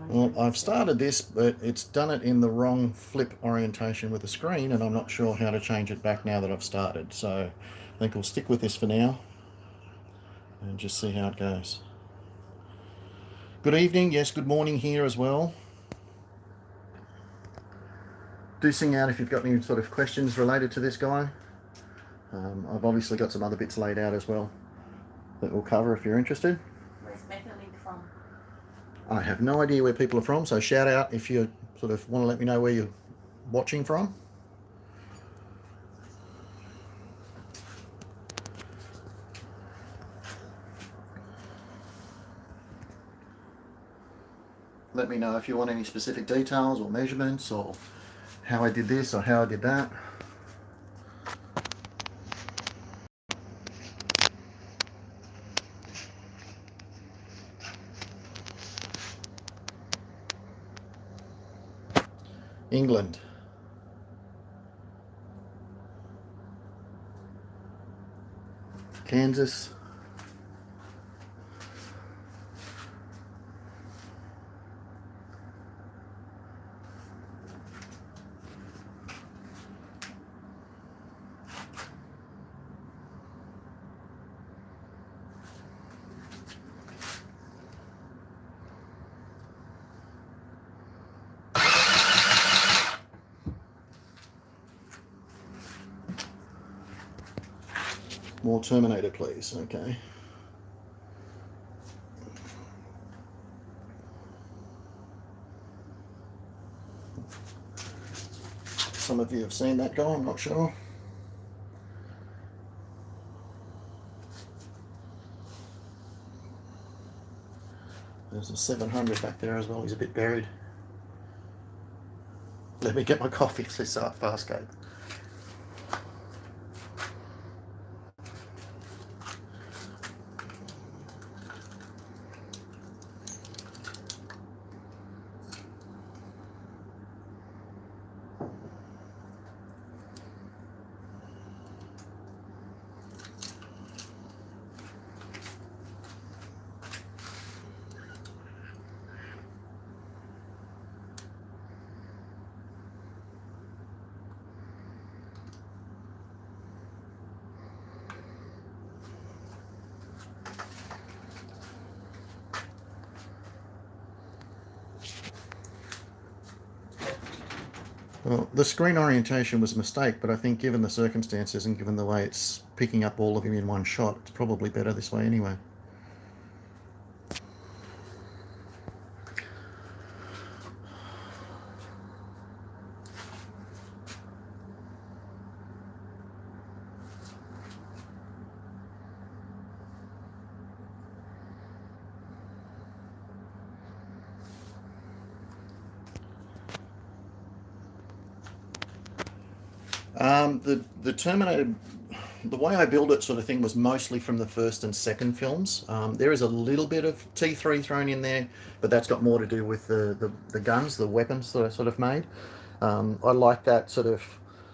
Well, I've started this, but it's done it in the wrong flip orientation with the screen, and I'm not sure how to change it back now that I've started. So I think we'll stick with this for now and just see how it goes. Good evening, yes, good morning here as well. Do sing out if you've got any sort of questions related to this guy. I've obviously got some other bits laid out as well that we'll cover if you're interested. Where's Beckerlink from? I have no idea where people are from, so shout out if you sort of want to let me know where you're watching from. Let me know if you want any specific details or measurements or how I did this or how I did that. England. Kansas. More Terminator, please. Okay. Some of you have seen that guy, I'm not sure. There's a 700 back there as well, he's a bit buried. Let me get my coffee, this Farscape. Well, the screen orientation was a mistake, but I think given the circumstances and given the way it's picking up all of him in one shot, it's probably better this way anyway. The Terminator, the way I build it sort of thing was mostly from the first and second films. There is a little bit of T3 thrown in there, but that's got more to do with the guns, the weapons that I sort of made. I like that sort of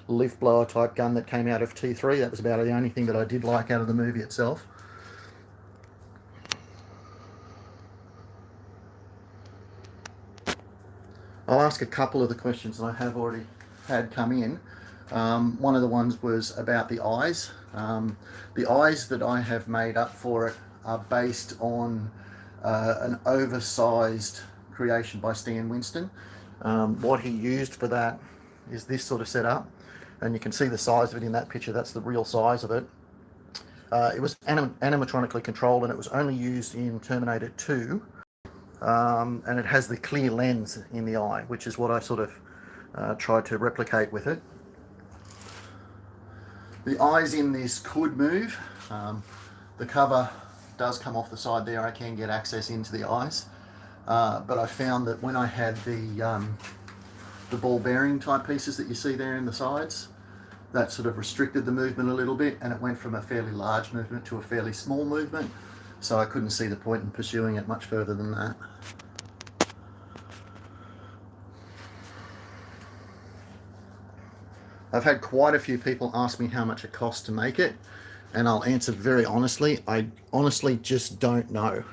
leaf blower type gun that came out of T3. That was about the only thing that I did like out of the movie itself. I'll ask a couple of the questions that I have already had come in. One of the ones was about the eyes. The eyes that I have made up for it are based on an oversized creation by Stan Winston. What he used for that is this sort of setup, and you can see the size of it in that picture. That's the real size of it. It was animatronically controlled, and it was only used in Terminator 2. And it has the clear lens in the eye, which is what I sort of tried to replicate with it. The eyes in this could move. The cover does come off the side there. I can get access into the eyes. But I found that when I had the ball bearing type pieces that you see there in the sides, that sort of restricted the movement a little bit, and it went from a fairly large movement to a fairly small movement. So I couldn't see the point in pursuing it much further than that. I've had quite a few people ask me how much it costs to make it, and I'll answer very honestly. I honestly just don't know.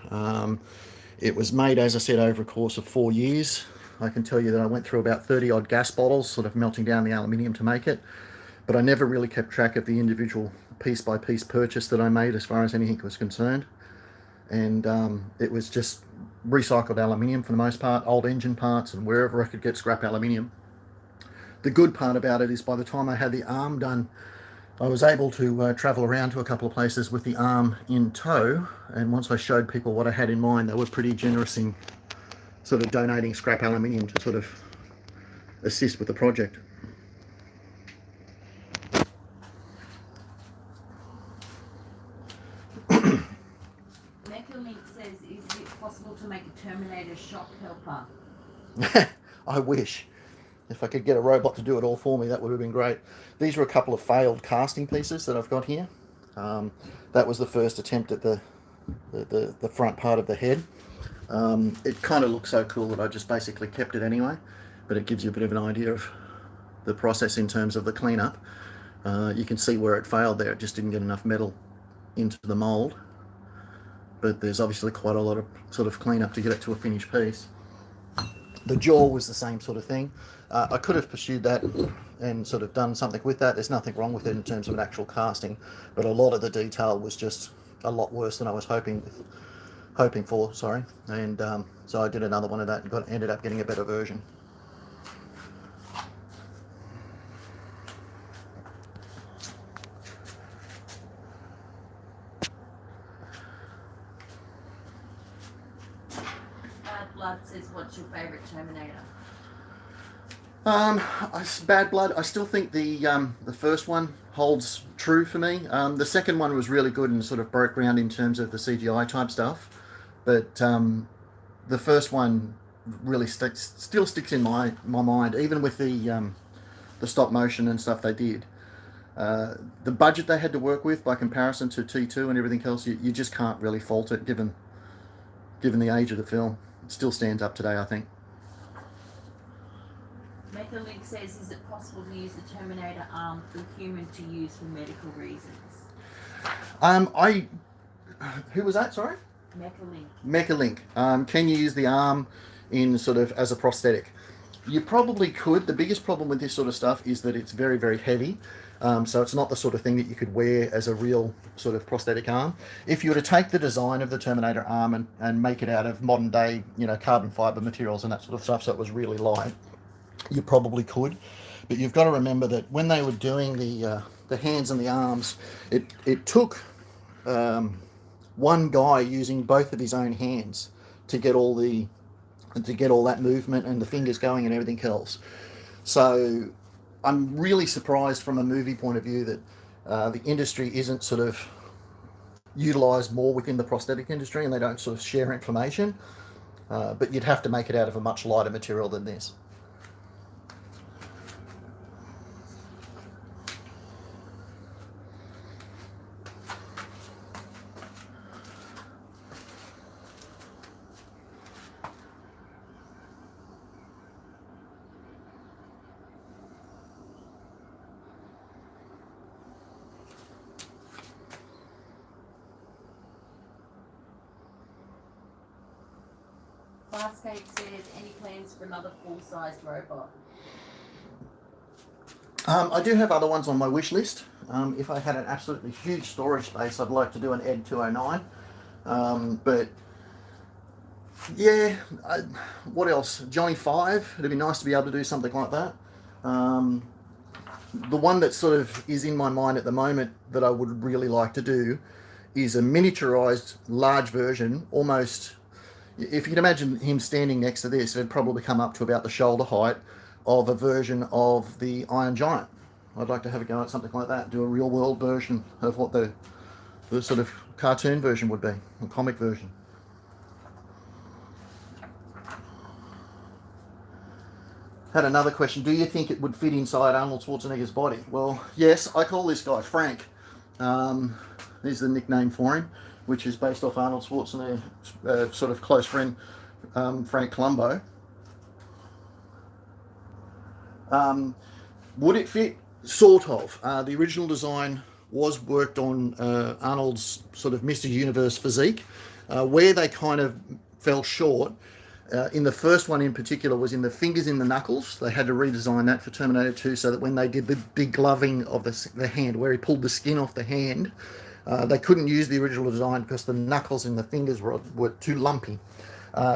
It was made, as I said, over a course of 4 years. I can tell you that I went through about 30 odd gas bottles, sort of melting down the aluminium to make it, but I never really kept track of the individual piece by piece purchase that I made as far as anything was concerned. And it was just recycled aluminium for the most part, old engine parts and wherever I could get scrap aluminium. The good part about it is by the time I had the arm done, I was able to travel around to a couple of places with the arm in tow, and once I showed people what I had in mind, they were pretty generous in sort of donating scrap aluminium to sort of assist with the project. Metalink says, is it possible to make a Terminator shock helper? I wish. If I could get a robot to do it all for me, that would have been great. These are a couple of failed casting pieces that I've got here. That was the first attempt at the front part of the head. It kind of looks so cool that I just basically kept it anyway, but it gives you a bit of an idea of the process in terms of the cleanup. You can see where it failed there. It just didn't get enough metal into the mold, but there's obviously quite a lot of sort of cleanup to get it to a finished piece. The jaw was the same sort of thing. I could have pursued that and sort of done something with that. There's nothing wrong with it in terms of an actual casting, but a lot of the detail was just a lot worse than I was hoping for. Sorry, and so I did another one of that and ended up getting a better version. Bad Blood says, what's your favourite Terminator? Bad Blood, I still think the first one holds true for me. The second one was really good and sort of broke ground in terms of the CGI type stuff, but the first one really still sticks in my mind, even with the stop motion and stuff they did. The budget they had to work with by comparison to T2 and everything else, you just can't really fault it given the age of the film. It still stands up today, I think. Metalink says, is it possible to use the Terminator arm for human to use for medical reasons? Who was that, sorry? Metalink. Can you use the arm in sort of as a prosthetic? You probably could. The biggest problem with this sort of stuff is that it's very, very heavy. So it's not the sort of thing that you could wear as a real sort of prosthetic arm. If you were to take the design of the Terminator arm and make it out of modern day, carbon fiber materials and that sort of stuff, so it was really light, you probably could. But you've got to remember that when they were doing the hands and the arms, it took one guy using both of his own hands to get all that movement and the fingers going and everything else. So I'm really surprised from a movie point of view that the industry isn't sort of utilized more within the prosthetic industry, and they don't sort of share information. But you'd have to make it out of a much lighter material than this. Farscape says, any plans for another full-sized robot? I do have other ones on my wish list. If I had an absolutely huge storage space, I'd like to do an Ed 209. But yeah, what else? Johnny 5. It'd be nice to be able to do something like that. The one that sort of is in my mind at the moment that I would really like to do is a miniaturized large version, almost. If you can imagine him standing next to this, it'd probably come up to about the shoulder height of a version of the Iron Giant. I'd like to have a go at something like that, do a real world version of what the sort of cartoon version would be, a comic version. Had another question, do you think it would fit inside Arnold Schwarzenegger's body? Well, yes, I call this guy Frank. Here's the nickname for him, which is based off Arnold Schwarzenegger's sort of close friend, Frank Columbo. Would it fit? Sort of. The original design was worked on Arnold's sort of Mr. Universe physique. Where they kind of fell short. In the first one in particular was in the fingers in the knuckles. They had to redesign that for Terminator 2 so that when they did the degloving of the hand, where he pulled the skin off the hand, they couldn't use the original design because the knuckles and the fingers were too lumpy.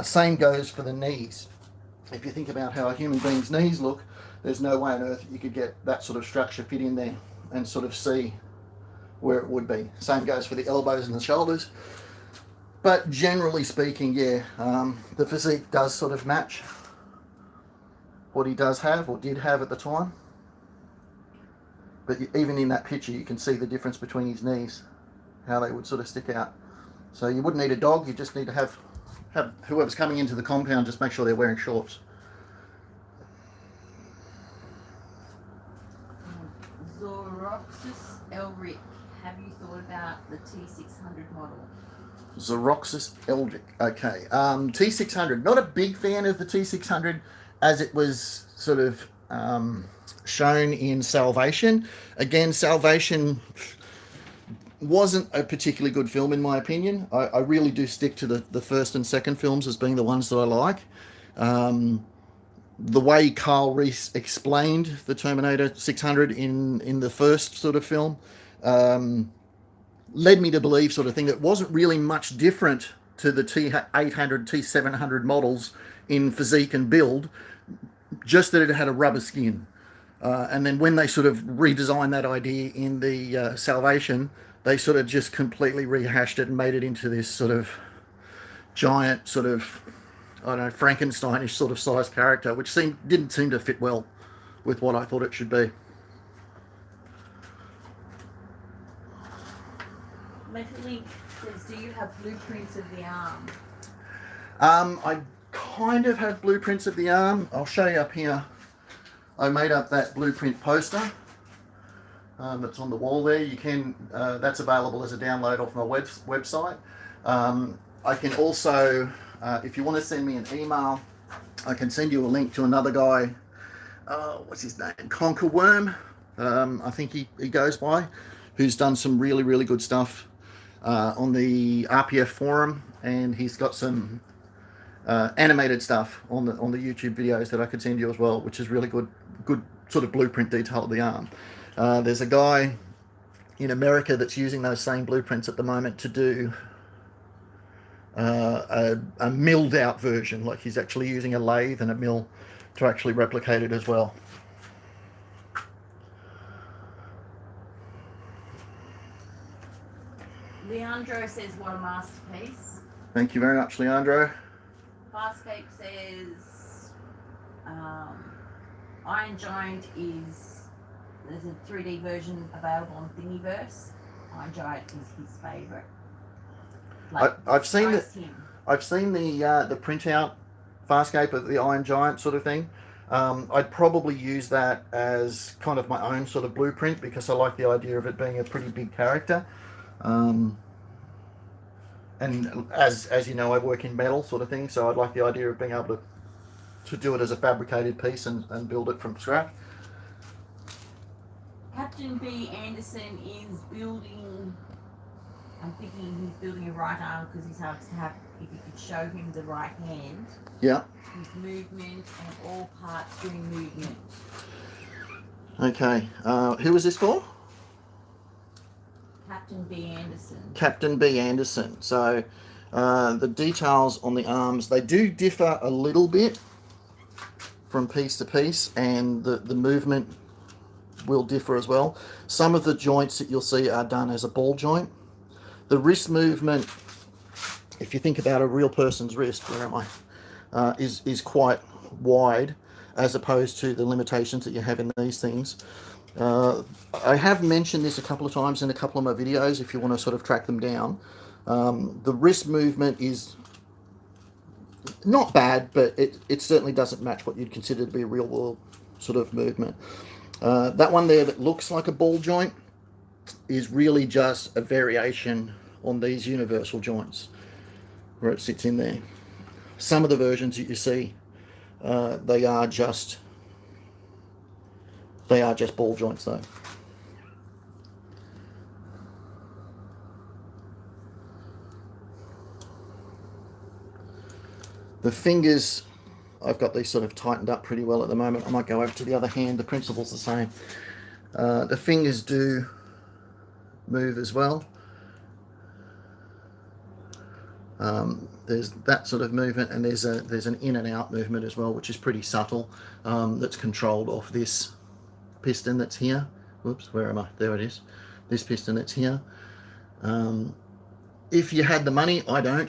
Same goes for the knees. If you think about how a human being's knees look, there's no way on earth you could get that sort of structure fit in there and sort of see where it would be. Same goes for the elbows and the shoulders. But generally speaking, yeah, the physique does sort of match what he does have or did have at the time. But even in that picture, you can see the difference between his knees, how they would sort of stick out. So you wouldn't need a dog, you just need to have whoever's coming into the compound just make sure they're wearing shorts. Zoroxis Elric, have you thought about the T600 model? Zoroxis Eldrick. Okay. T600. Not a big fan of the T600 as it was sort of shown in Salvation. Again, Salvation wasn't a particularly good film in my opinion. I really do stick to the first and second films as being the ones that I like. The way Carl Reese explained the Terminator 600 in the first sort of film led me to believe sort of thing that wasn't really much different to the T800, T700 models in physique and build, just that it had a rubber skin. And then when they sort of redesigned that idea in the Salvation, they sort of just completely rehashed it and made it into this sort of giant sort of, I don't know, Frankensteinish sort of size character, which didn't seem to fit well with what I thought it should be. Metalink says, do you have blueprints of the arm? I kind of have blueprints of the arm. I'll show you up here. I made up that blueprint poster. That's on the wall there. You can. That's available as a download off my website. I can also, if you want to send me an email, I can send you a link to another guy. What's his name? Conquer Worm. I think he goes by, who's done some really, really good stuff on the RPF forum, and he's got some animated stuff on the YouTube videos that I could send you as well, which is really good sort of blueprint detail of the arm. There's a guy in America that's using those same blueprints at the moment to do a milled out version, like he's actually using a lathe and a mill to actually replicate it as well. Leandro says, what a masterpiece. Thank you very much, Leandro. Farscape says, Iron Giant there's a 3D version available on Thingiverse. Iron Giant is his favourite. I've seen the printout Farscape of the Iron Giant sort of thing. I'd probably use that as kind of my own sort of blueprint because I like the idea of it being a pretty big character. And as you know, I work in metal sort of thing, so I'd like the idea of being able to do it as a fabricated piece and build it from scratch. Captain B. Anderson is building, I'm thinking he's building a right arm because he's hard to have, if you could show him the right hand. Yeah. His movement and all parts doing movement. Okay, who was this for? Captain B. Anderson. Captain B. Anderson. So the details on the arms, they do differ a little bit from piece to piece, and the movement will differ as well. Some of the joints that you'll see are done as a ball joint. The wrist movement, if you think about a real person's wrist, where am I, is quite wide as opposed to the limitations that you have in these things. I have mentioned this a couple of times in a couple of my videos if you want to sort of track them down. The wrist movement is not bad, but it certainly doesn't match what you'd consider to be a real world sort of movement. That one there that looks like a ball joint is really just a variation on these universal joints where it sits in there. Some of the versions that you see, they are just ball joints though. The fingers, I've got these sort of tightened up pretty well at the moment. I might go over to the other hand. The principle's the same. The fingers do move as well. There's that sort of movement, and there's an in and out movement as well, which is pretty subtle. That's controlled off this piston that's here. Whoops, where am I? There it is. This piston that's here. If you had the money, I don't.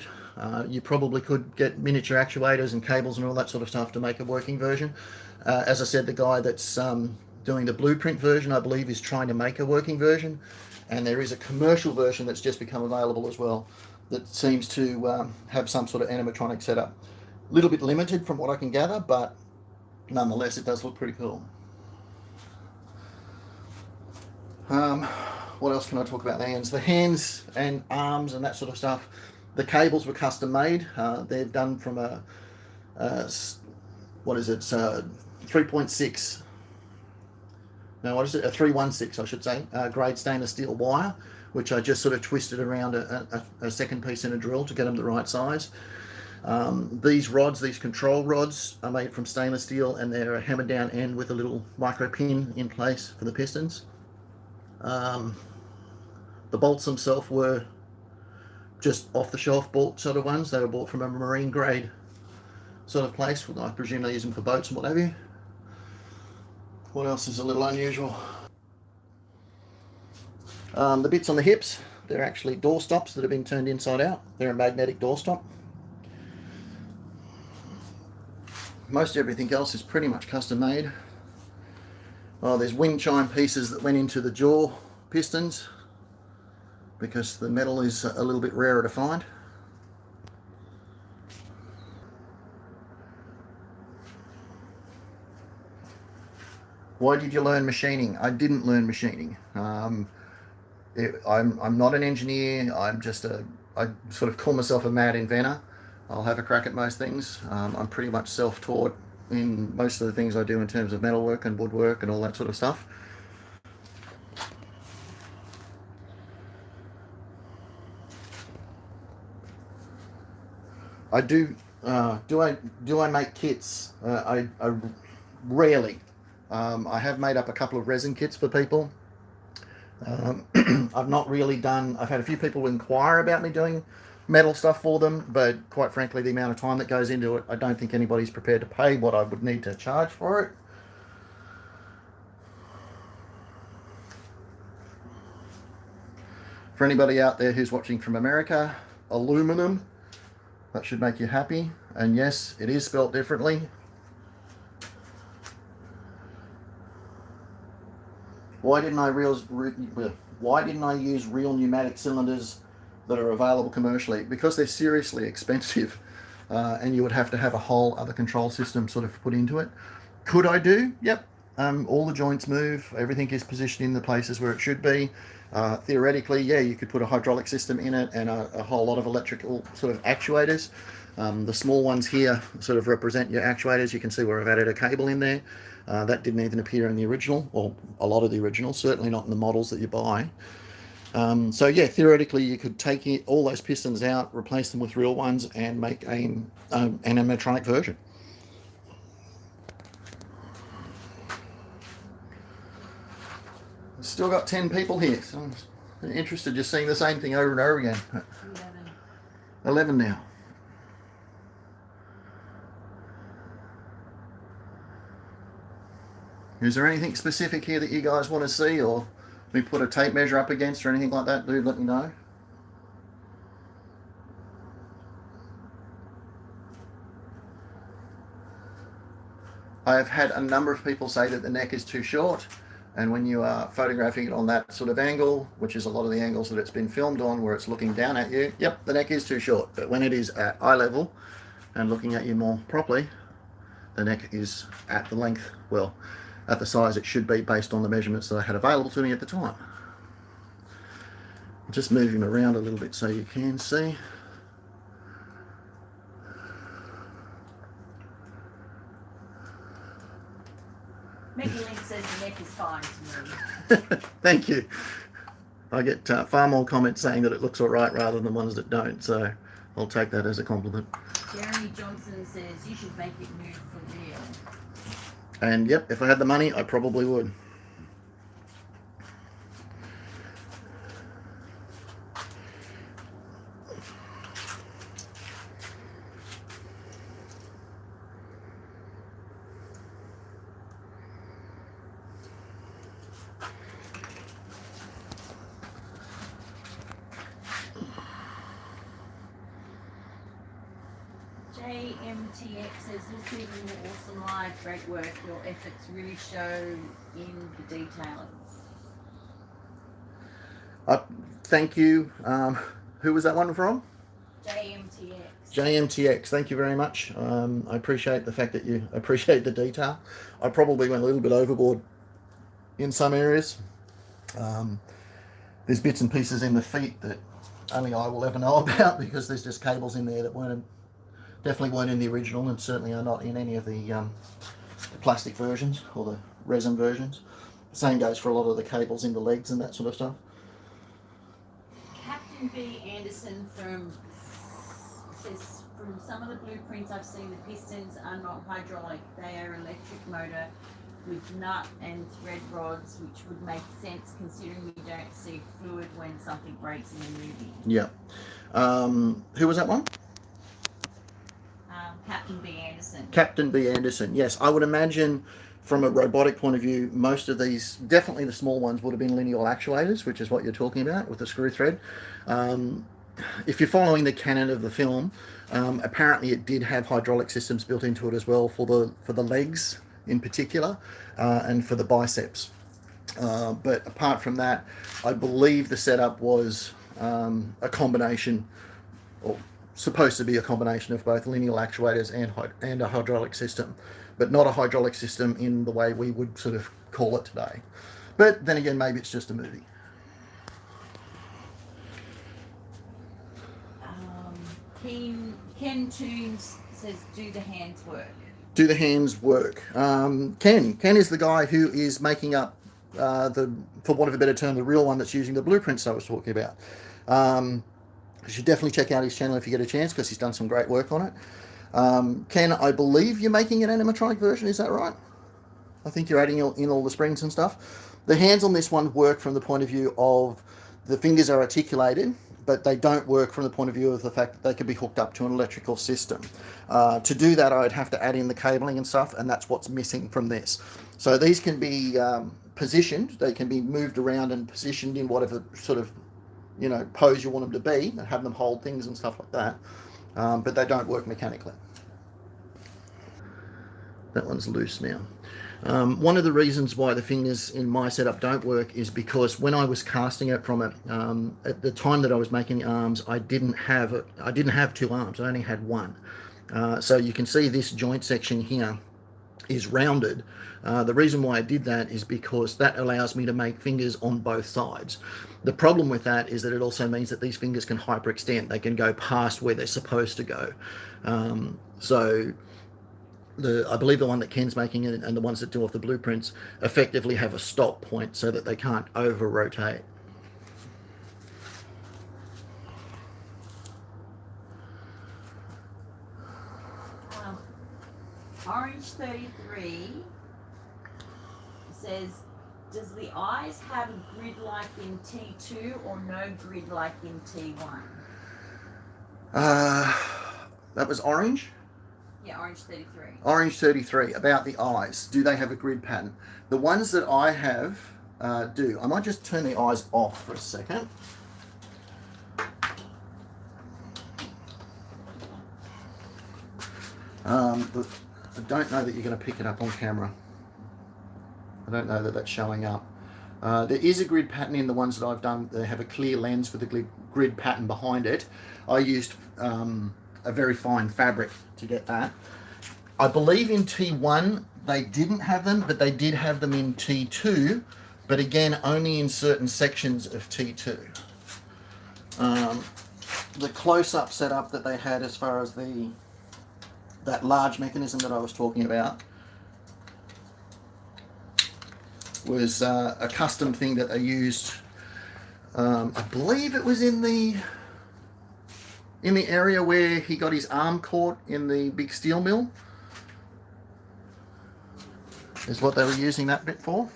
You probably could get miniature actuators and cables and all that sort of stuff to make a working version. As I said, the guy that's doing the blueprint version, I believe, is trying to make a working version, and there is a commercial version that's just become available as well that seems to have some sort of animatronic setup. A little bit limited from what I can gather, but nonetheless it does look pretty cool. What else can I talk about the hands? The hands and arms and that sort of stuff. The cables were custom made. They're done from a what is it? 3.6. No, what is it? A 316, I should say. Grade stainless steel wire, which I just sort of twisted around a second piece in a drill to get them the right size. These rods, these control rods, are made from stainless steel, and they're a hammered down end with a little micro pin in place for the pistons. The bolts themselves were just off-the-shelf bolt sort of ones. They were bought from a marine grade sort of place. I presume they use them for boats and what have you. What else is a little unusual? The bits on the hips, they're actually door stops that have been turned inside out. They're a magnetic door stop. Most everything else is pretty much custom made. Oh, there's wind chime pieces that went into the jaw pistons because the metal is a little bit rarer to find. Why did you learn machining? I didn't learn machining. I'm not an engineer. I sort of call myself a mad inventor. I'll have a crack at most things. I'm pretty much self-taught in most of the things I do in terms of metalwork and woodwork and all that sort of stuff. I do. Do I make kits? I rarely. I have made up a couple of resin kits for people. I've not really done. I've had a few people inquire about me doing metal stuff for them, but quite frankly, the amount of time that goes into it, I don't think anybody's prepared to pay what I would need to charge for it. For anybody out there who's watching from America, aluminum, that should make you happy. And yes, it is spelt differently. Why didn't I use real pneumatic cylinders that are available commercially? Because they're seriously expensive, and you would have to have a whole other control system sort of put into it. Could I do? Yep. All the joints move. Everything is positioned in the places where it should be. Theoretically, yeah, you could put a hydraulic system in it and a whole lot of electrical sort of actuators. The small ones here sort of represent your actuators. You can see where I've added a cable in there. That didn't even appear in the original, or a lot of the original, certainly not in the models that you buy. So yeah, theoretically you could take all those pistons out, replace them with real ones, and make an animatronic version. Still got 10 people here, so I'm interested just seeing the same thing over and over again. 11 now. Is there anything specific here that you guys want to see, or we put a tape measure up against or anything like that? Do let me know. I have had a number of people say that the neck is too short, and when you are photographing it on that sort of angle, which is a lot of the angles that it's been filmed on, where it's looking down at you, yep, the neck is too short. But when it is at eye level and looking at you more properly, the neck is at the length, well, at the size it should be based on the measurements that I had available to me at the time. Just move him around a little bit so you can see. Mickey Link says the neck is fine to me. Thank you. I get far more comments saying that it looks all right rather than ones that don't, so I'll take that as a compliment. Jeremy Johnson says you should make it move for real. And yep, if I had the money, I probably would. JMTX says, look even more awesome live, great work. Your efforts really show in the details. Thank you. Who was that one from? JMTX. JMTX, thank you very much. I appreciate the fact that you appreciate the detail. I probably went a little bit overboard in some areas. There's bits and pieces in the feet that only I will ever know about because there's just cables in there that definitely weren't in the original and certainly are not in any of the plastic versions or the resin versions. The same goes for a lot of the cables in the legs and that sort of stuff. Captain B. Anderson says, from some of the blueprints I've seen, the pistons are not hydraulic. They are electric motor with nut and thread rods, which would make sense considering we don't see fluid when something breaks in the movie. Yeah. Who was that one? Captain B. Anderson. Captain B. Anderson, yes. I would imagine from a robotic point of view, most of these, definitely the small ones, would have been lineal actuators, which is what you're talking about with the screw thread. If you're following the canon of the film, apparently it did have hydraulic systems built into it as well for the legs in particular, and for the biceps. But apart from that, I believe the setup was a combination, or supposed to be a combination of both lineal actuators and a hydraulic system, but not a hydraulic system in the way we would sort of call it today. But then again, maybe it's just a movie. Ken Toombs says, do the hands work? Do the hands work? Ken is the guy who is making up for want of a better term, the real one that's using the blueprints I was talking about. You should definitely check out his channel if you get a chance because he's done some great work on it. Ken, I believe you're making an animatronic version, is that right? I think you're adding in all the springs and stuff. The hands on this one work from the point of view of the fingers are articulated, but they don't work from the point of view of the fact that they can be hooked up to an electrical system. To do that, I'd have to add in the cabling and stuff, and that's what's missing from this. So these can be positioned, they can be moved around and positioned in whatever sort of pose you want them to be, and have them hold things and stuff like that, but they don't work mechanically. That one's loose now. One of the reasons why the fingers in my setup don't work is because when I was casting it from it, at the time that I was making the arms, I didn't have two arms, I only had one. So you can see this joint section here is rounded. The reason why I did that is because that allows me to make fingers on both sides. The problem with that is that it also means that these fingers can hyperextend. They can go past where they're supposed to go. I believe the one that Ken's making and the ones that do off the blueprints effectively have a stop point so that they can't over rotate. Orange 33 says, does the eyes have a grid like in T2 or no grid like in T1? That was Orange? Yeah, Orange 33. Orange 33, about the eyes. Do they have a grid pattern? The ones that I have do. I might just turn the eyes off for a second. I don't know that you're going to pick it up on camera. I don't know that that's showing up. There is a grid pattern in the ones that I've done. They have a clear lens with a grid pattern behind it. I used a very fine fabric to get that. I believe in T1 they didn't have them, but they did have them in T2, but again only in certain sections of T2. The close-up setup that they had as far as that large mechanism that I was talking about was a custom thing that they used. I believe it was in the in the area where he got his arm caught in the big steel mill is what they were using that bit for.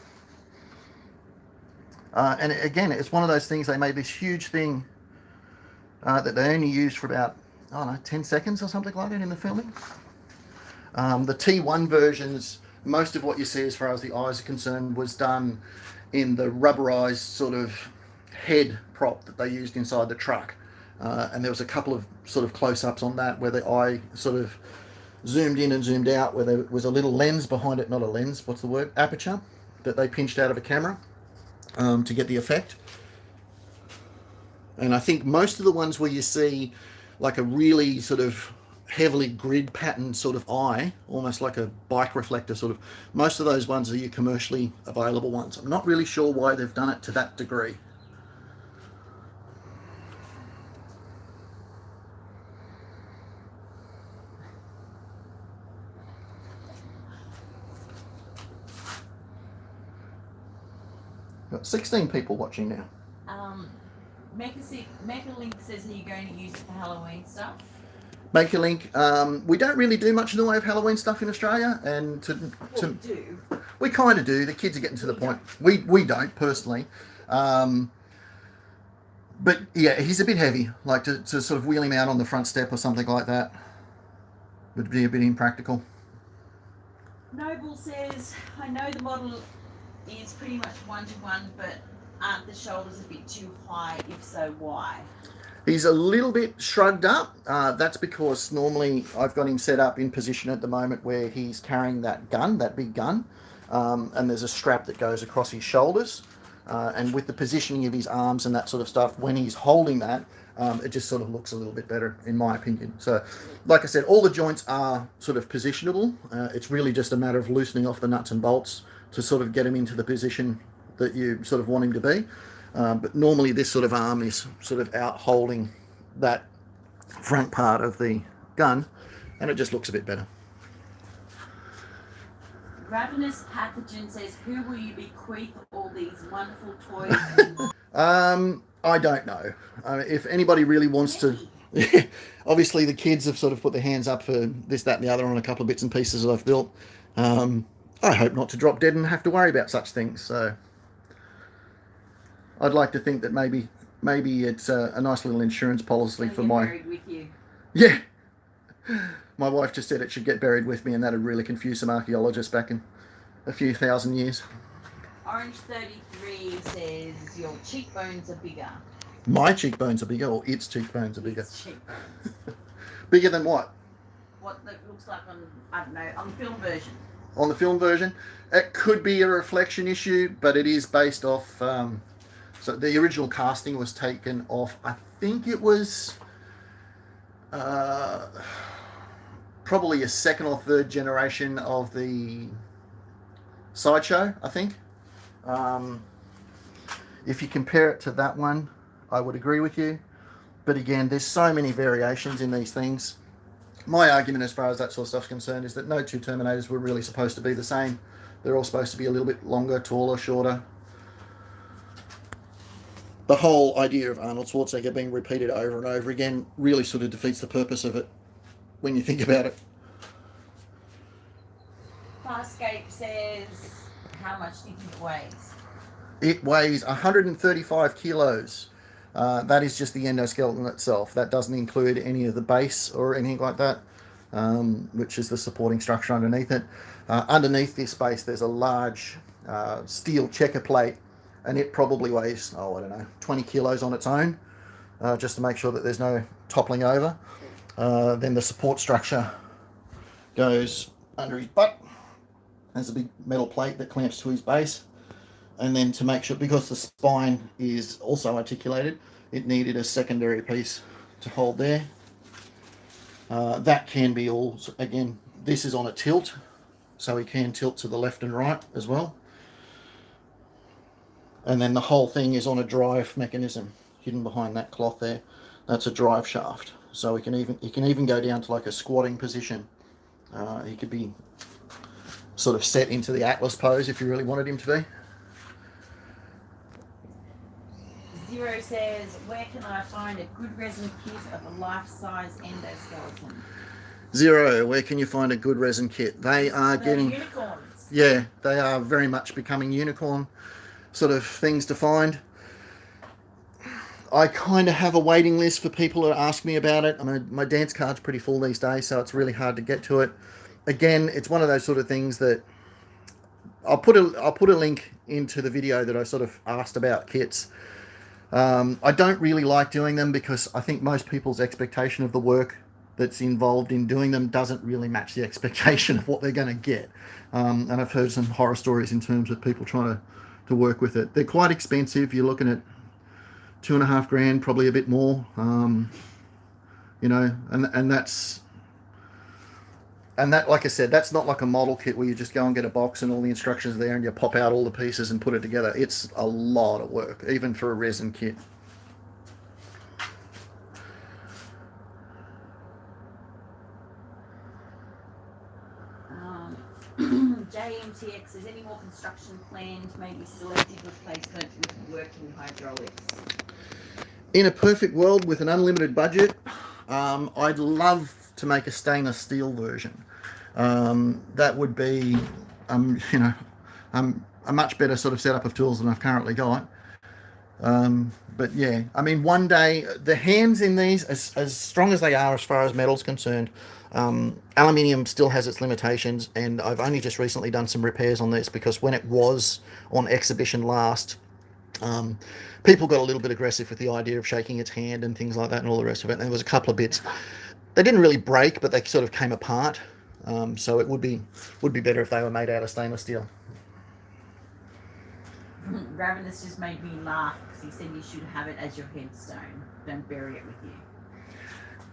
And again, it's one of those things, they made this huge thing that they only used for about, I don't know, 10 seconds or something like that in the filming. The T1 versions, most of what you see as far as the eyes are concerned was done in the rubberized sort of head prop that they used inside the truck. And there was a couple of sort of close-ups on that where the eye sort of zoomed in and zoomed out, where there was a little lens behind it, not a lens, what's the word, aperture, that they pinched out of a camera to get the effect. And I think most of the ones where you see like a really sort of heavily grid patterned sort of eye, almost like a bike reflector sort of, most of those ones are your commercially available ones. I'm not really sure why they've done it to that degree. Got 16 people watching now. Megalink says, are you going to use it for Halloween stuff? MakerLink, we don't really do much in the way of Halloween stuff in Australia, and we kind of do. The kids are getting to the point. We don't personally, but yeah, he's a bit heavy. Like to sort of wheel him out on the front step or something like that would be a bit impractical. Noble says, I know the model is pretty much 1-to-1, but aren't the shoulders a bit too high? If so, why? He's a little bit shrugged up. That's because normally I've got him set up in position at the moment where he's carrying that gun, that big gun, and there's a strap that goes across his shoulders. And with the positioning of his arms and that sort of stuff, when he's holding that, it just sort of looks a little bit better, in my opinion. So, like I said, all the joints are sort of positionable. It's really just a matter of loosening off the nuts and bolts to sort of get him into the position that you sort of want him to be. But normally this sort of arm is sort of out holding that front part of the gun, and it just looks a bit better. Ravenous Pathogen says, who will you bequeath all these wonderful toys? I don't know. If anybody really wants to, obviously the kids have sort of put their hands up for this, that, and the other on a couple of bits and pieces that I've built. I hope not to drop dead and have to worry about such things. So I'd like to think that maybe it's a nice little insurance policy for my. Buried with you. Yeah. My wife just said it should get buried with me, and that'd really confuse some archaeologists back in a few thousand years. Orange 33 says your cheekbones are bigger. My cheekbones are bigger, or its cheekbones are bigger? Its cheekbones. Bigger than what? What that looks like on, I don't know, on the film version. On the film version, it could be a reflection issue, but it is based off. So the original casting was taken off. I think it was probably a second or third generation of the Sideshow, I think. If you compare it to that one, I would agree with you. But again, there's so many variations in these things. My argument as far as that sort of stuff's concerned is that no two Terminators were really supposed to be the same. They're all supposed to be a little bit longer, taller, shorter. The whole idea of Arnold Schwarzenegger being repeated over and over again really sort of defeats the purpose of it when you think about it. Farscape says, how much do you think it weighs? It weighs 135 kilos. That is just the endoskeleton itself. That doesn't include any of the base or anything like that, which is the supporting structure underneath it. Underneath this base, there's a large steel checker plate, and it probably weighs, I don't know, 20 kilos on its own, just to make sure that there's no toppling over. Then the support structure goes under his butt. There's a big metal plate that clamps to his base. And then to make sure, because the spine is also articulated, it needed a secondary piece to hold there. That can be all, again, this is on a tilt, so he can tilt to the left and right as well. And then the whole thing is on a drive mechanism hidden behind that cloth there. That's a drive shaft, so he can even go down to like a squatting position. He could be sort of set into the Atlas pose if you really wanted him to be. Zero says, where can I find a good resin kit of a life-size endoskeleton? Zero, where can you find a good resin kit? They are getting unicorns. Yeah, they are very much becoming unicorn sort of things to find. I kind of have a waiting list for people who ask me about it. I mean, my dance card's pretty full these days, so it's really hard to get to it. Again, it's one of those sort of things that I'll put a link into the video that I sort of asked about kits. I don't really like doing them because I think most people's expectation of the work that's involved in doing them doesn't really match the expectation of what they're going to get. And I've heard some horror stories in terms of people trying to work with it. They're quite expensive. You're looking at $2.5 grand, probably a bit more. You know, and that, like I said, that's not like a model kit where you just go and get a box and all the instructions there and you pop out all the pieces and put it together. It's a lot of work, even for a resin kit. JMTX, is any more construction planned, maybe selective replacement with working hydraulics? In a perfect world with an unlimited budget, I'd love to make a stainless steel version. That would be, you know, a much better sort of setup of tools than I've currently got. But yeah, I mean, one day the hands in these, as strong as they are as far as metal's concerned, aluminium still has its limitations, and I've only just recently done some repairs on this because when it was on exhibition last, people got a little bit aggressive with the idea of shaking its hand and things like that and all the rest of it. And there was a couple of bits. They didn't really break, but they sort of came apart. So it would be better if they were made out of stainless steel. Ravenous just made me laugh because he said you should have it as your headstone. Don't bury it with you.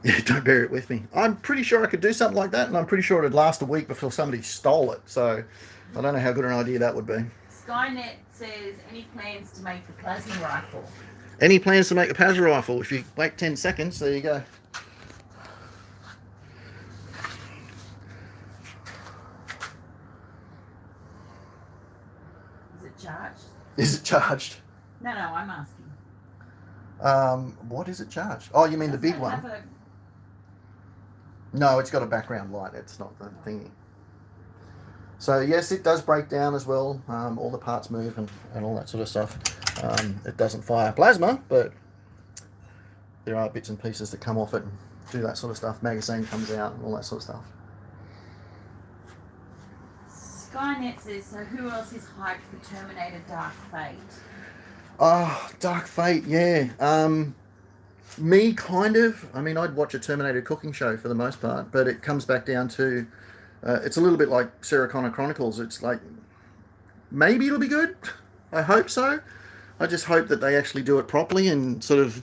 Yeah, don't bury it with me. I'm pretty sure I could do something like that, and I'm pretty sure it'd last a week before somebody stole it. So I don't know how good an idea that would be. Skynet says, any plans to make the plasma rifle? Any plans to make the plasma rifle? If you wait 10 seconds, there you go. Is it charged? Is it charged? No, I'm asking. What is it charged? Oh, you mean the big one? No, it's got a background light. It's not the thingy. So yes, it does break down as well. All the parts move and all that sort of stuff. It doesn't fire plasma, but there are bits and pieces that come off it and do that sort of stuff. Magazine comes out and all that sort of stuff. Skynet says, so who else is hyped for Terminator Dark Fate? Oh, Dark Fate, yeah. Me, kind of. I mean, I'd watch a Terminator cooking show for the most part, but it comes back down to, it's a little bit like Sarah Connor Chronicles. It's like, maybe it'll be good. I hope so. I just hope that they actually do it properly and sort of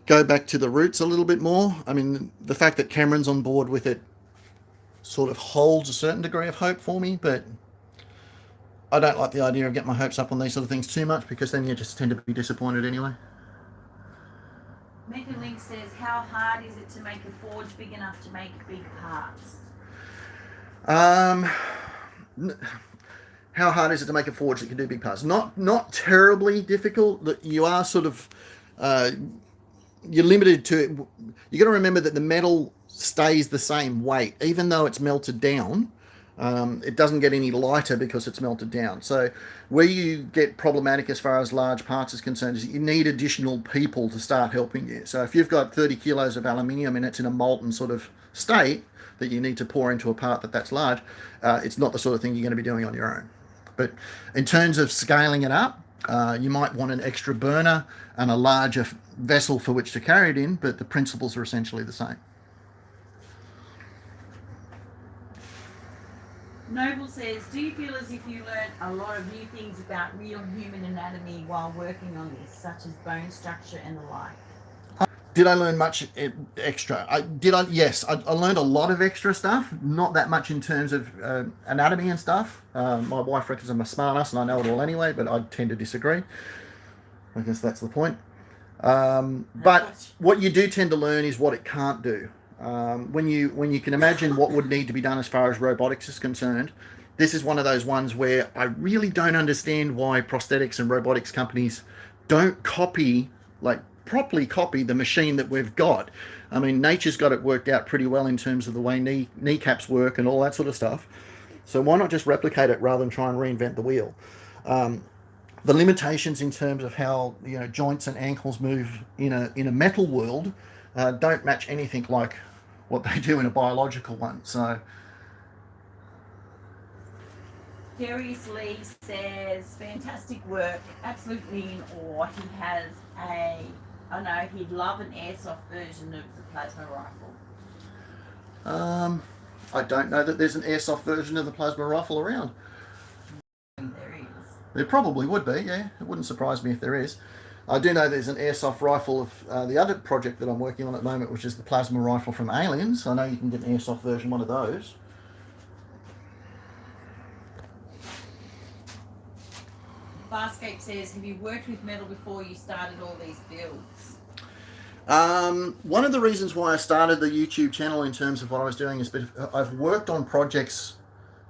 go back to the roots a little bit more. I mean, the fact that Cameron's on board with it sort of holds a certain degree of hope for me, but I don't like the idea of getting my hopes up on these sort of things too much because then you just tend to be disappointed anyway. Megalink says, how hard is it to make a forge big enough to make big parts? How hard is it to make a forge that can do big parts? Not terribly difficult. You are sort of, you're limited to, you got to remember that the metal stays the same weight, even though it's melted down. It doesn't get any lighter because it's melted down. So where you get problematic as far as large parts is concerned is you need additional people to start helping you. So if you've got 30 kilos of aluminium and it's in a molten sort of state that you need to pour into a part that's large, it's not the sort of thing you're going to be doing on your own. But in terms of scaling it up, you might want an extra burner and a larger vessel for which to carry it in, but the principles are essentially the same. Noble says, do you feel as if you learned a lot of new things about real human anatomy while working on this, such as bone structure and the like? Did I learn much extra? Yes, I learned a lot of extra stuff. Not that much in terms of anatomy and stuff. My wife reckons I'm a smart ass and I know it all anyway, but I tend to disagree. I guess that's the point. But what you do tend to learn is what it can't do. When you can imagine what would need to be done as far as robotics is concerned, this is one of those ones where I really don't understand why prosthetics and robotics companies don't copy like properly copy the machine that we've got. I mean, nature's got it worked out pretty well in terms of the way kneecaps work and all that sort of stuff. So why not just replicate it rather than try and reinvent the wheel? The limitations in terms of how joints and ankles move in a metal world don't match anything like what they do in a biological one. So Darius Lee says, fantastic work, absolutely in awe. He'd love an airsoft version of the plasma rifle. I don't know that there's an airsoft version of the plasma rifle around. There is. There probably would be, yeah. It wouldn't surprise me if there is. I do know there's an airsoft rifle of the other project that I'm working on at the moment, which is the plasma rifle from Aliens. I know you can get an airsoft version, one of those. Farscape says, have you worked with metal before you started all these builds? One of the reasons why I started the YouTube channel in terms of what I was doing is I've worked on projects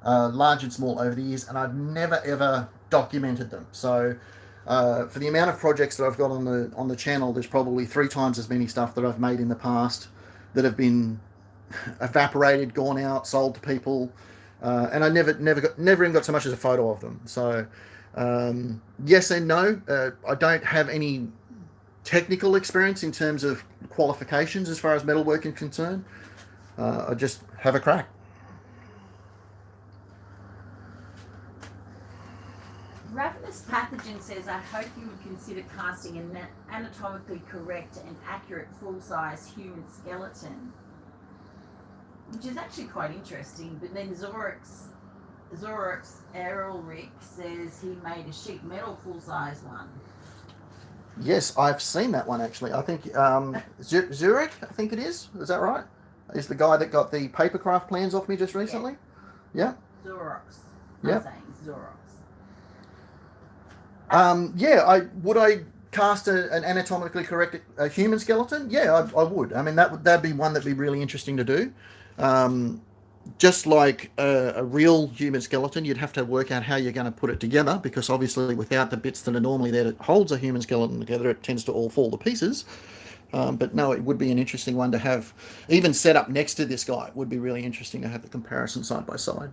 large and small over the years, and I've never ever documented them. So for the amount of projects that I've got on the channel, there's probably 3 times as many stuff that I've made in the past that have been evaporated, gone out, sold to people, and I never even got so much as a photo of them. So yes and no. I don't have any technical experience in terms of qualifications as far as metalworking is concerned. I just have a crack. Ravenous Pathogen says, I hope you would consider casting an anatomically correct and accurate full-size human skeleton, which is actually quite interesting. But then Zorix Errolrick says he made a sheet metal full-size one. Yes, I've seen that one actually. I think Zurich, I think it is. Is that right? Is the guy that got the papercraft plans off me just recently? Yeah. Zorix. Yeah. I'm saying Zorix. Yeah, would I cast an anatomically correct human skeleton? Yeah, I would. I mean, that'd be one that'd be really interesting to do. Just like a real human skeleton, you'd have to work out how you're going to put it together, because obviously without the bits that are normally there that holds a human skeleton together, it tends to all fall to pieces. But no, it would be an interesting one to have even set up next to this guy. It would be really interesting to have the comparison side by side.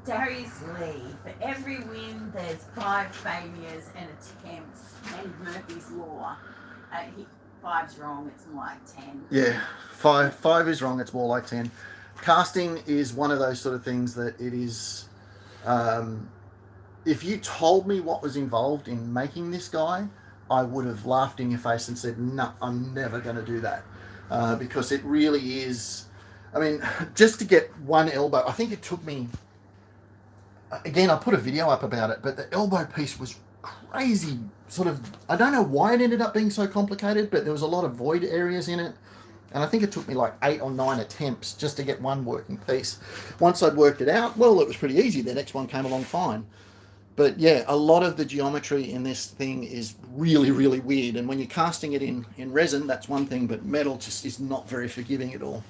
Darius Lee, for every win, there's 5 failures and attempts, and Murphy's Law. 5's wrong, it's more like 10. Yeah, five is wrong, it's more like 10. Casting is one of those sort of things that it is... if you told me what was involved in making this guy, I would have laughed in your face and said, no, I'm never going to do that. Because it really is... I mean, just to get one elbow, I think it took me... Again, I put a video up about it, but the elbow piece was crazy. Sort of, I don't know why it ended up being so complicated, but there was a lot of void areas in it. And I think it took me like 8 or 9 attempts just to get one working piece. Once I'd worked it out, well, it was pretty easy. The next one came along fine. But yeah, a lot of the geometry in this thing is really, really weird. And when you're casting it in resin, that's one thing, but metal just is not very forgiving at all.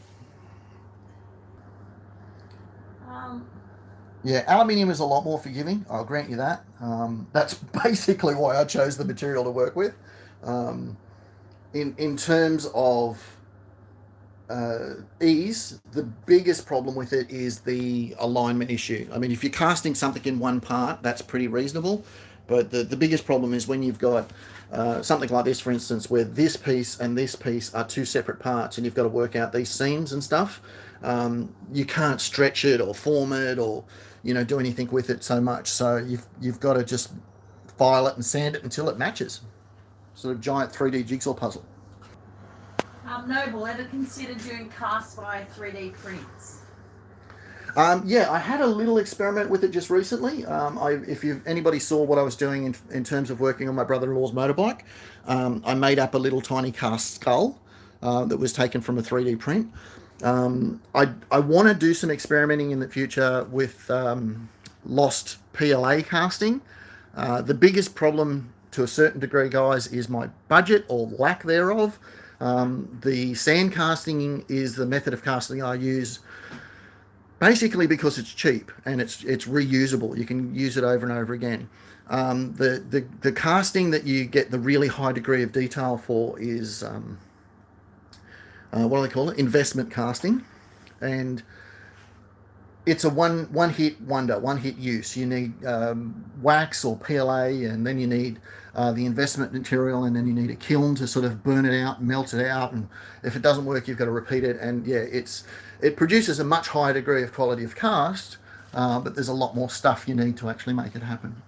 Yeah, aluminium is a lot more forgiving, I'll grant you that. That's basically why I chose the material to work with. In terms of ease, the biggest problem with it is the alignment issue. I mean, if you're casting something in one part, that's pretty reasonable. But the biggest problem is when you've got something like this, for instance, where this piece and this piece are 2 separate parts, and you've got to work out these seams and stuff. You can't stretch it or form it or do anything with it so much. So you've got to just file it and sand it until it matches. Sort of giant 3D jigsaw puzzle. Noble, ever consider doing cast by 3D prints? Yeah, I had a little experiment with it just recently. If anybody saw what I was doing in terms of working on my brother-in-law's motorbike, I made up a little tiny cast skull that was taken from a 3D print. I want to do some experimenting in the future with lost PLA casting. The biggest problem to a certain degree, guys, is my budget or lack thereof. The sand casting is the method of casting I use basically because it's cheap and it's reusable. You can use it over and over again. The casting that you get the really high degree of detail for is what do they call it? Investment casting, and it's a one hit wonder, one hit use. You need wax or PLA, and then you need the investment material, and then you need a kiln to sort of burn it out, melt it out, and if it doesn't work, you've got to repeat it. And yeah, it produces a much higher degree of quality of cast, but there's a lot more stuff you need to actually make it happen.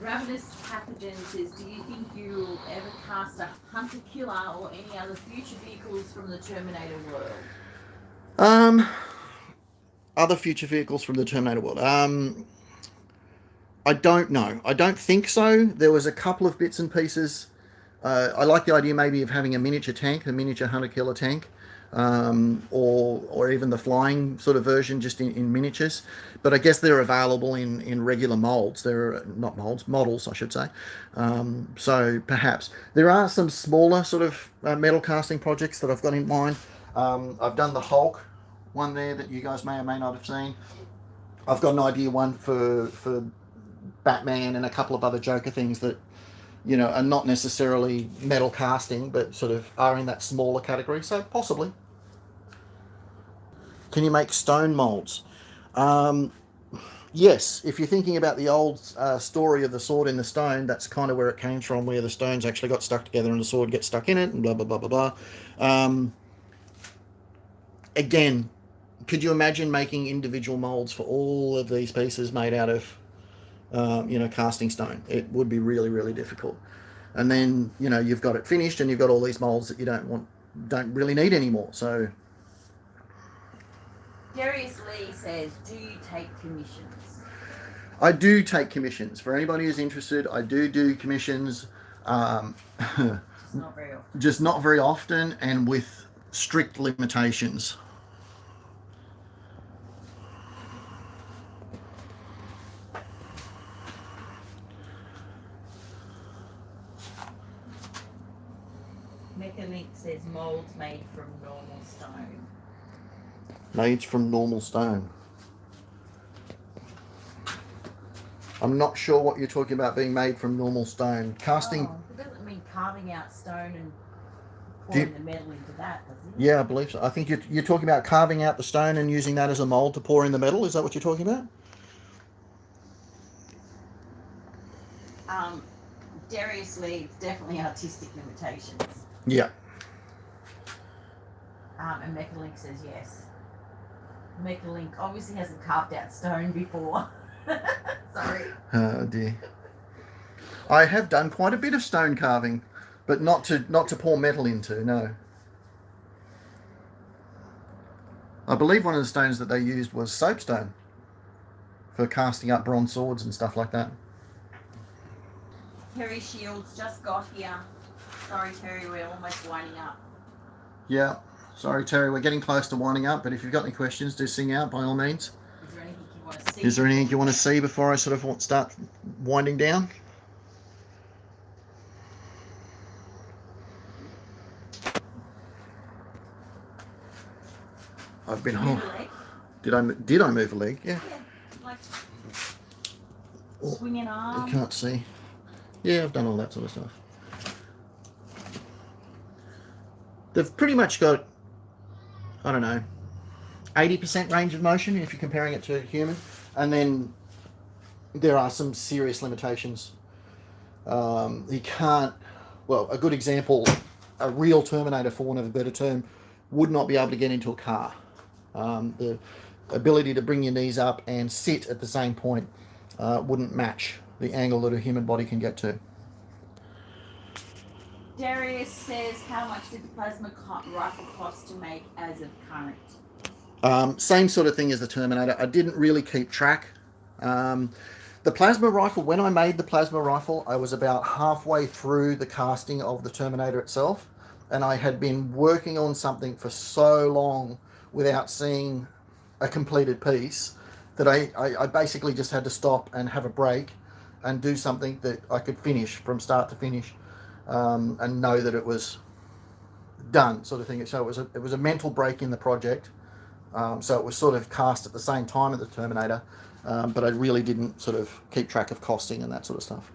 Ravenous Pathogen says, do you think you'll ever cast a Hunter Killer or any other future vehicles from the Terminator world? Other future vehicles from the Terminator world. I don't know. I don't think so. There was a couple of bits and pieces. I like the idea maybe of having a miniature tank, a miniature Hunter Killer tank, or even the flying sort of version, just in miniatures. But I guess they're available in regular molds. They're not molds, models, I should say. So perhaps there are some smaller sort of metal casting projects that I've got in mind. I've done the Hulk one there that you guys may or may not have seen. I've got an idea one for Batman and a couple of other Joker things that, you know, are not necessarily metal casting, but sort of are in that smaller category. So possibly. Can you make stone molds? Yes, if you're thinking about the old story of the sword in the stone, that's kind of where it came from, where the stones actually got stuck together and the sword gets stuck in it, and blah, blah, blah, blah, blah. Again, could you imagine making individual molds for all of these pieces made out of, casting stone? It would be really, really difficult. And then, you've got it finished and you've got all these molds that you don't really need anymore. So Darius Lee says, do you take commissions? I do take commissions. For anybody who's interested, I do commissions. Just not very often. Just not very often, and with strict limitations. Mechalink says molds made from normal stone. Made from normal stone. I'm not sure what you're talking about being made from normal stone. Casting. Oh, it doesn't mean carving out stone and pouring the metal into that, does it? Yeah, I believe so. I think you're talking about carving out the stone and using that as a mold to pour in the metal. Is that what you're talking about? Darius Lee, it's definitely artistic limitations. Yeah. And Mechalink says yes. Mechalink obviously hasn't carved out stone before. Sorry. Oh dear. I have done quite a bit of stone carving, but not to pour metal into. No. I believe one of the stones that they used was soapstone for casting up bronze swords and stuff like that. Terry Shields just got here. Sorry, Terry, we're almost winding up. Yeah. Sorry, Terry, we're getting close to winding up, but if you've got any questions, do sing out by all means. Is there anything you want to see? Is there anything you want to see before I sort of start winding down? I've been Move a leg? Did I move a leg? Yeah. Yeah, like swing an arm. You can't see. Yeah, I've done all that sort of stuff. They've pretty much got, I don't know, 80% range of motion if you're comparing it to a human. And then there are some serious limitations. You can't, a good example, a real Terminator, for want of a better term, would not be able to get into a car. The ability to bring your knees up and sit at the same point wouldn't match the angle that a human body can get to. Darius says, how much did the plasma rifle cost to make as of current? Same sort of thing as the Terminator. I didn't really keep track. The plasma rifle, when I made the plasma rifle, I was about halfway through the casting of the Terminator itself, and I had been working on something for so long without seeing a completed piece that I basically just had to stop and have a break and do something that I could finish from start to finish, and know that it was done, sort of thing. So it was a mental break in the project, So it was sort of cast at the same time as the Terminator, but I really didn't sort of keep track of costing and that sort of stuff.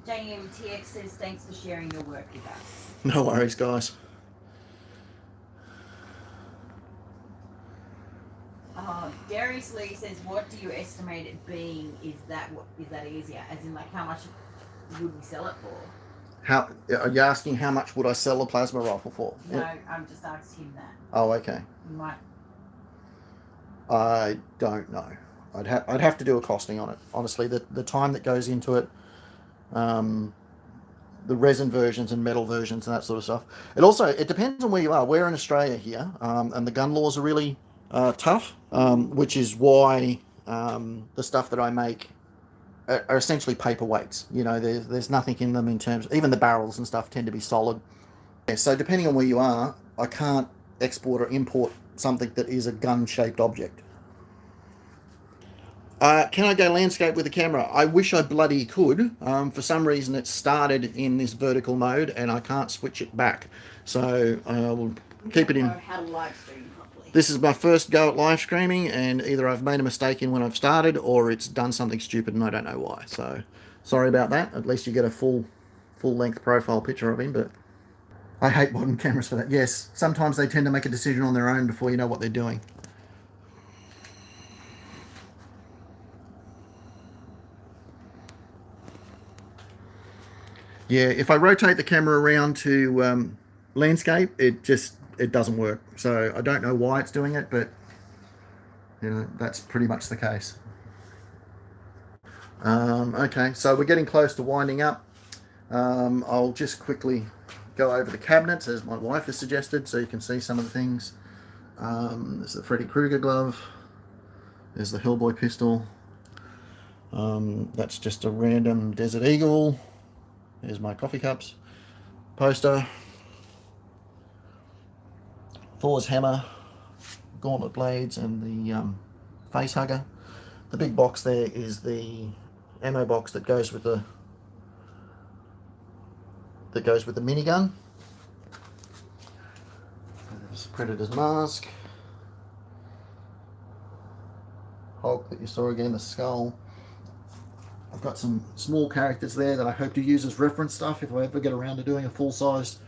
JMTX says thanks for sharing your work with us. No worries, guys. Darius Lee says, what do you estimate it being? Is that easier? As in, like, how much would we sell it for? How are you asking? How much would I sell a plasma rifle for? No, I'm just asking him that. Oh, okay. You might. I don't know. I'd have to do a costing on it. Honestly, the time that goes into it, the resin versions and metal versions and that sort of stuff. It depends on where you are. We're in Australia here, and the gun laws are really tough, which is why the stuff that I make are essentially paperweights. You know, there's nothing in them in terms. Even the barrels and stuff tend to be solid. Yeah, so depending on where you are, I can't export or import something that is a gun-shaped object. Can I go landscape with the camera? I wish I bloody could. For some reason, it started in this vertical mode, and I can't switch it back. So we'll keep it in. How to live stream properly. This is my first go at live streaming, and either I've made a mistake in when I've started, or it's done something stupid and I don't know why. So sorry about that. At least you get a full-length profile picture of him, but I hate modern cameras for that. Yes, sometimes they tend to make a decision on their own before you know what they're doing. Yeah, if I rotate the camera around to landscape, it doesn't work. So I don't know why it's doing it, but you know, that's pretty much the case. Okay, so we're getting close to winding up. I'll just quickly go over the cabinets as my wife has suggested, so you can see some of the things. There's the Freddy Krueger glove. There's the Hellboy pistol. That's just a random Desert Eagle. There's my coffee cups. Poster. Thor's hammer. Gauntlet blades and the face hugger. The big box there is the ammo box that goes with the minigun. There's Predator's mask. Hulk that you saw again, the skull. I've got some small characters there that I hope to use as reference stuff if I ever get around to doing a full-size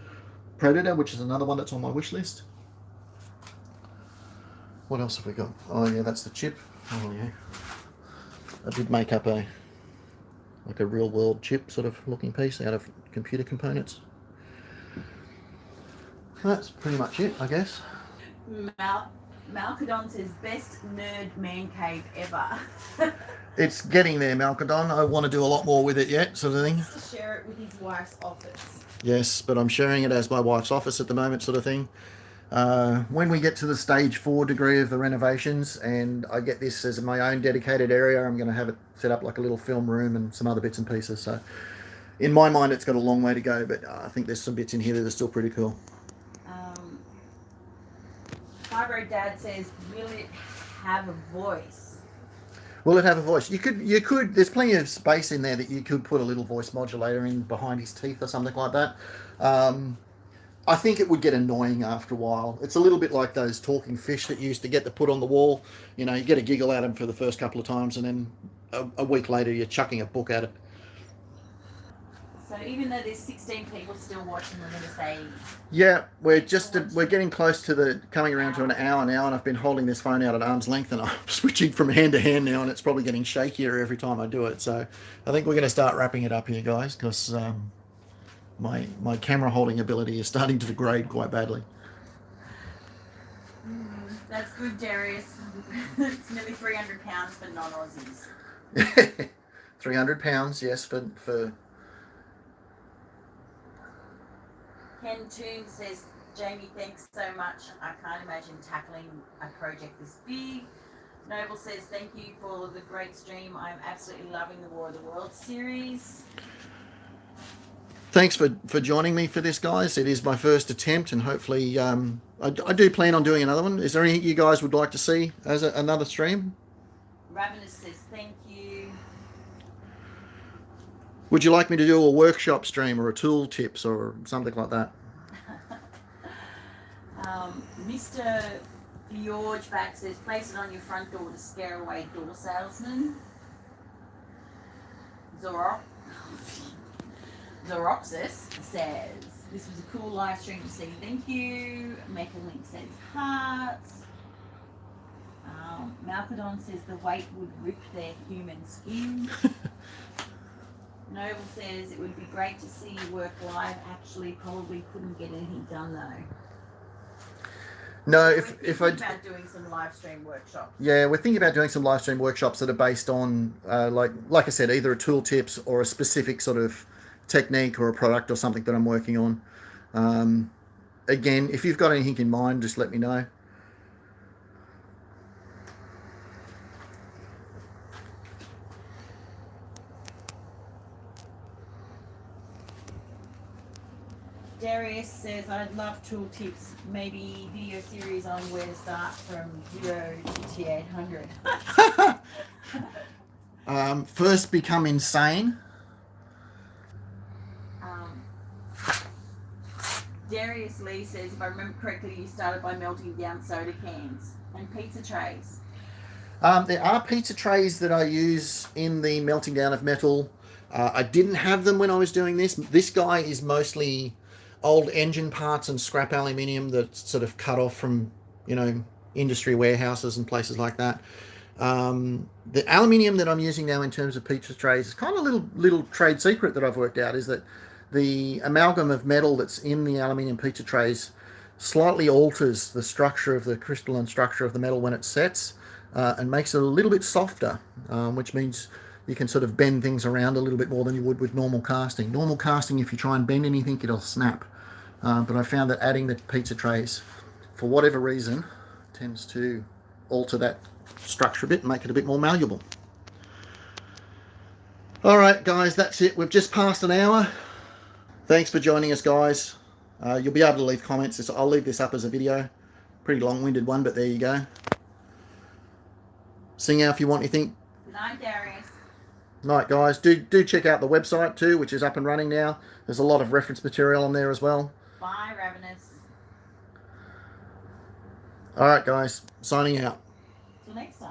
Predator, which is another one that's on my wish list. What else have we got? Oh yeah, that's the chip. Oh yeah. I did make up a real world chip sort of looking piece out of computer components. That's pretty much it, I guess. Malcadon says, best nerd man cave ever. It's getting there, Malcadon. I want to do a lot more with it yet, sort of thing. To share it with his wife's office. Yes, but I'm sharing it as my wife's office at the moment, sort of thing. When we get to the stage 4 degree of the renovations and I get this as my own dedicated area, I'm going to have it set up like a little film room and some other bits and pieces. So in my mind, it's got a long way to go, but I think there's some bits in here that are still pretty cool. Fibro Dad says, will it have a voice? Will it have a voice? You could, there's plenty of space in there that you could put a little voice modulator in behind his teeth or something like that. I think it would get annoying after a while. It's a little bit like those talking fish that you used to get to put on the wall. You know, you get a giggle at them for the first couple of times and then a week later you're chucking a book at it. So even though there's 16 people still watching, we're going to say... Yeah, we're getting close to coming around to an hour now, and I've been holding this phone out at arm's length and I'm switching from hand to hand now, and it's probably getting shakier every time I do it. So I think we're going to start wrapping it up here, guys, because my camera holding ability is starting to degrade quite badly. That's good, Darius. It's nearly 300 pounds for non-Aussies. 300 pounds, yes, for Ken Toon says, Jamie, thanks so much. I can't imagine tackling a project this big. Noble says, thank you for the great stream. I'm absolutely loving the War of the Worlds series. Thanks for joining me for this, guys. It is my first attempt, and hopefully I do plan on doing another one. Is there anything you guys would like to see as another stream? Ravenous says, thank you. Would you like me to do a workshop stream or a tool tips or something like that? Mr. George back says, place it on your front door to scare away door salesmen. Zoroxis says, this was a cool live stream to see. Thank you. Maple Link says hearts. Malcadon says the weight would rip their human skin. Noble says it would be great to see you work live. Actually, probably couldn't get anything done though. No, We're if thinking about doing some live stream workshops. Yeah, we're thinking about doing some live stream workshops that are based on, like I said, either a tool tips or a specific sort of technique or a product or something that I'm working on. Again, if you've got anything in mind, just let me know. Darius says, I'd love tool tips, maybe video series on where to start from 0 to T800. First, become insane. Darius Lee says, if I remember correctly, you started by melting down soda cans and pizza trays. There are pizza trays that I use in the melting down of metal. I didn't have them when I was doing this. This guy is mostly old engine parts and scrap aluminium that's sort of cut off from, you know, industry warehouses and places like that. The aluminium that I'm using now in terms of pizza trays is kind of a little trade secret that I've worked out, is that the amalgam of metal that's in the aluminium pizza trays slightly alters the structure of the crystalline structure of the metal when it sets, and makes it a little bit softer, which means you can sort of bend things around a little bit more than you would with normal casting. Normal casting, if you try and bend anything, it'll snap. But I found that adding the pizza trays, for whatever reason, tends to alter that structure a bit and make it a bit more malleable. All right, guys, that's it. We've just passed an hour. Thanks for joining us, guys. You'll be able to leave comments. I'll leave this up as a video. Pretty long-winded one, but there you go. Sing out if you want anything. Good night, Darius. Night, guys. Do check out the website too, which is up and running now. There's a lot of reference material on there as well. Bye, Ravenous. All right, guys. Signing out. Till next time.